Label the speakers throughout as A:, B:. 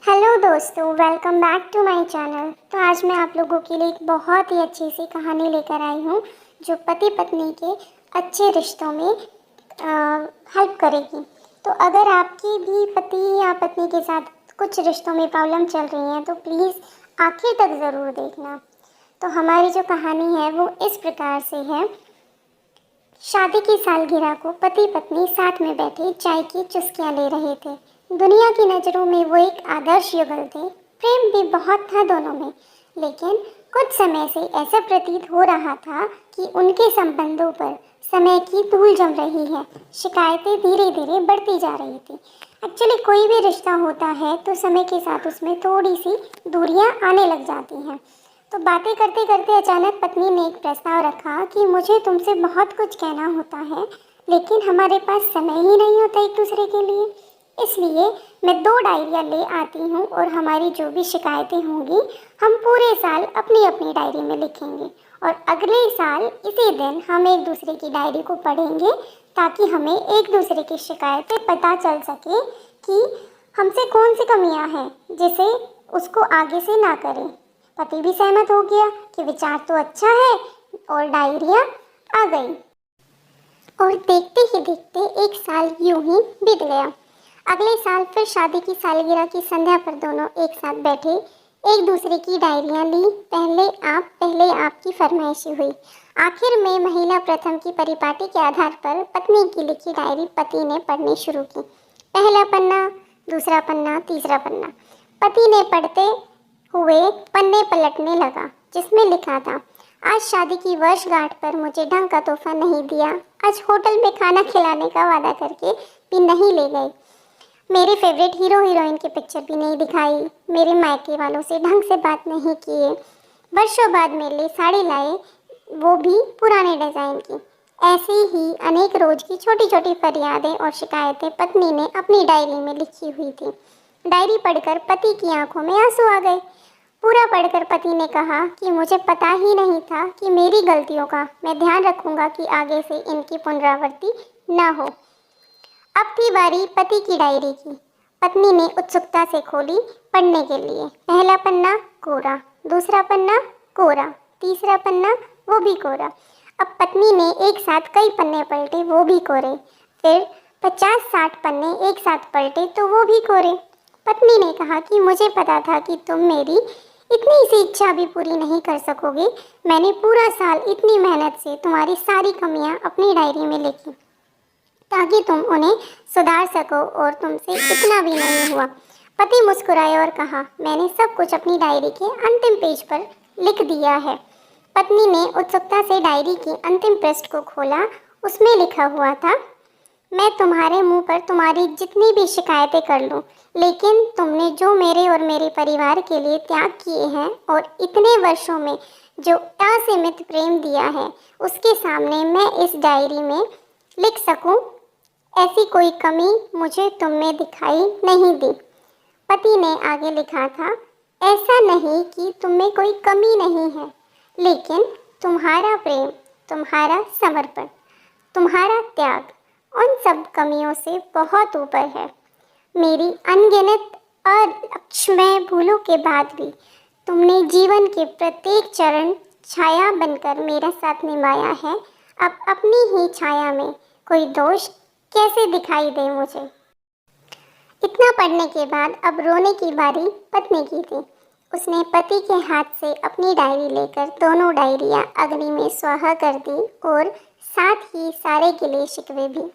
A: Hello दोस्तों, welcome back to my channel. तो आज मैं आप लोगों के लिए एक बहुत ही अच्छी सी कहानी लेकर आई हूँ जो पति पत्नी के अच्छे रिश्तों में हेल्प करेगी। तो अगर आपकी भी पति या पत्नी के साथ कुछ रिश्तों में प्रॉब्लम चल रही है तो प्लीज़ आखिर तक ज़रूर देखना। तो हमारी जो कहानी है वो इस प्रकार से है। शादी की सालगिरह को पति पत्नी साथ में बैठे चाय की चुस्कियां ले रहे थे। दुनिया की नज़रों में वो एक आदर्श युगल थे। प्रेम भी बहुत था दोनों में, लेकिन कुछ समय से ऐसा प्रतीत हो रहा था कि उनके संबंधों पर समय की धूल जम रही है। शिकायतें धीरे धीरे बढ़ती जा रही थी। एक्चुअली कोई भी रिश्ता होता है तो समय के साथ उसमें थोड़ी सी दूरियां आने लग जाती हैं। तो बातें करते करते अचानक पत्नी ने एक प्रस्ताव रखा कि मुझे तुमसे बहुत कुछ कहना होता है, लेकिन हमारे पास समय ही नहीं होता एक दूसरे के लिए। इसलिए मैं 2 डायरियाँ ले आती हूँ और हमारी जो भी शिकायतें होंगी हम पूरे साल अपनी अपनी डायरी में लिखेंगे और अगले साल इसी दिन हम एक दूसरे की डायरी को पढ़ेंगे ताकि हमें एक दूसरे की शिकायतें पता चल सके कि हमसे कौन सी कमियाँ हैं जिसे उसको आगे से ना करें। पति भी सहमत हो गया कि विचार तो अच्छा है और डायरिया आ गई। और देखते ही देखते एक साल यूं ही बीत गया। अगले साल फिर शादी की सालगिरह की संध्या पर दोनों एक साथ बैठे एक दूसरे की डायरियां ली। पहले आप की फरमाइशी हुई। आखिर में महिला प्रथम की परिपाटी के आधार पर पत्नी की लिखी डायरी पति ने पढ़नी शुरू की। पहला पन्ना, दूसरा पन्ना, तीसरा पन्ना। पति ने पढ़ते हुए पन्ने पलटने लगा जिसमें लिखा था, आज शादी की वर्षगांठ पर मुझे ढंग का तोहफा नहीं दिया, आज होटल में खाना खिलाने का वादा करके भी नहीं ले गए, मेरे फेवरेट हीरो हीरोइन की पिक्चर भी नहीं दिखाई, मेरे मायके वालों से ढंग से बात नहीं किए, वर्षों बाद मेरे लिए साड़ी लाए, वो भी पुराने डिज़ाइन की। ऐसे ही अनेक रोज की छोटी छोटी फरियादें और शिकायतें पत्नी ने अपनी डायरी में लिखी हुई थी। डायरी पढ़कर पति की आंखों में आंसू आ गए। पूरा पढ़कर पति ने कहा कि मुझे पता ही नहीं था कि मेरी गलतियों का मैं ध्यान रखूंगा कि आगे से इनकी पुनरावृत्ति न हो। अब थी बारी पति की डायरी की। पत्नी ने उत्सुकता से खोली पढ़ने के लिए। पहला पन्ना कोरा, दूसरा पन्ना कोरा, तीसरा पन्ना वो भी कोरा। अब पत्नी ने एक साथ कई पन्ने पलटे, वो भी कोरे। फिर 50-60 पन्ने एक साथ पलटे तो वो भी कोरे। पत्नी ने कहा कि मुझे पता था कि तुम मेरी इतनी सी इच्छा भी पूरी नहीं कर सकोगे। मैंने पूरा साल इतनी मेहनत से तुम्हारी सारी कमियां अपनी डायरी में लिखी ताकि तुम उन्हें सुधार सको और तुमसे इतना भी नहीं हुआ। पति मुस्कुराए और कहा, मैंने सब कुछ अपनी डायरी के अंतिम पेज पर लिख दिया है। पत्नी ने उत्सुकता से डायरी की अंतिम पृष्ठ को खोला। उसमें लिखा हुआ था, मैं तुम्हारे मुंह पर तुम्हारी जितनी भी शिकायतें कर लूं, लेकिन तुमने जो मेरे और मेरे परिवार के लिए त्याग किए हैं और इतने वर्षों में जो असीमित प्रेम दिया है, उसके सामने मैं इस डायरी में लिख सकूं, ऐसी कोई कमी मुझे तुम में दिखाई नहीं दी। पति ने आगे लिखा था, ऐसा नहीं कि तुम में कोई कमी नहीं है, लेकिन तुम्हारा प्रेम, तुम्हारा समर्पण, तुम्हारा त्याग उन सब कमियों से बहुत ऊपर है। मेरी अनगिनत और अक्षम्य भूलों के बाद भी तुमने जीवन के प्रत्येक चरण छाया बनकर मेरा साथ निभाया है। अब अपनी ही छाया में कोई दोष कैसे दिखाई दे मुझे। इतना पढ़ने के बाद अब रोने की बारी पत्नी की थी। उसने पति के हाथ से अपनी डायरी लेकर दोनों डायरियां अग्नि में स्वाहा कर दी और साथ ही सारे गिले शिकवे भी।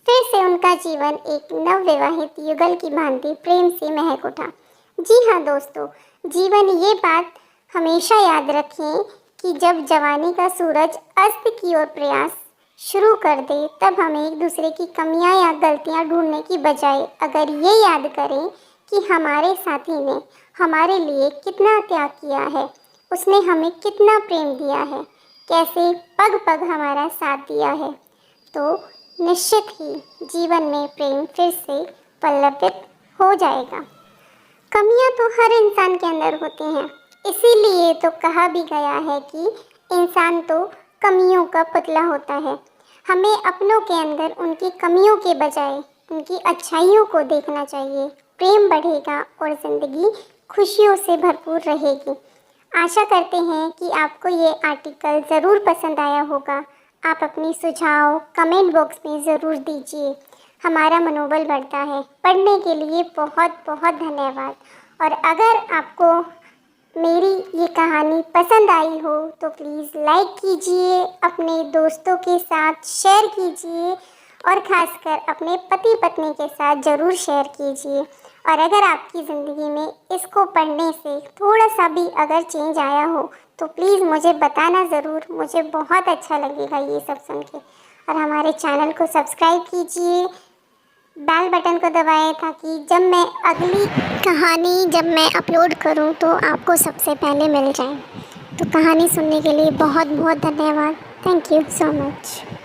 A: फिर से उनका जीवन एक नवविवाहित युगल की भांति प्रेम से महक उठा। जी हाँ दोस्तों, जीवन ये बात हमेशा याद रखें कि जब जवानी का सूरज अस्त की ओर प्रयास शुरू कर दे, तब हमें एक दूसरे की कमियां या गलतियां ढूंढने की बजाय अगर ये याद करें कि हमारे साथी ने हमारे लिए कितना त्याग किया है, उसने हमें कितना प्रेम दिया है, कैसे पग पग हमारा साथ दिया है, तो निश्चित ही जीवन में प्रेम फिर से पल्लवित हो जाएगा। कमियां तो हर इंसान के अंदर होती हैं, इसीलिए तो कहा भी गया है कि इंसान तो कमियों का पुतला होता है। हमें अपनों के अंदर उनकी कमियों के बजाय उनकी अच्छाइयों को देखना चाहिए प्रेम बढ़ेगा और ज़िंदगी खुशियों से भरपूर रहेगी। आशा करते हैं कि आपको ये आर्टिकल ज़रूर पसंद आया होगा। आप अपनी सुझाव कमेंट बॉक्स में ज़रूर दीजिए, हमारा मनोबल बढ़ता है। पढ़ने के लिए बहुत बहुत धन्यवाद। और अगर आपको मेरी ये कहानी पसंद आई हो तो प्लीज़ लाइक कीजिए, अपने दोस्तों के साथ शेयर कीजिए और ख़ासकर अपने पति पत्नी के साथ ज़रूर शेयर कीजिए। और अगर आपकी ज़िंदगी में इसको पढ़ने से थोड़ा सा भी अगर चेंज आया हो तो प्लीज़ मुझे बताना ज़रूर, मुझे बहुत अच्छा लगेगा ये सब सुन के। और हमारे चैनल को सब्सक्राइब कीजिए, बेल बटन को दबाएं ताकि जब मैं अगली कहानी जब मैं अपलोड करूं तो आपको सबसे पहले मिल जाए। तो कहानी सुनने के लिए बहुत बहुत धन्यवाद। Thank you so much.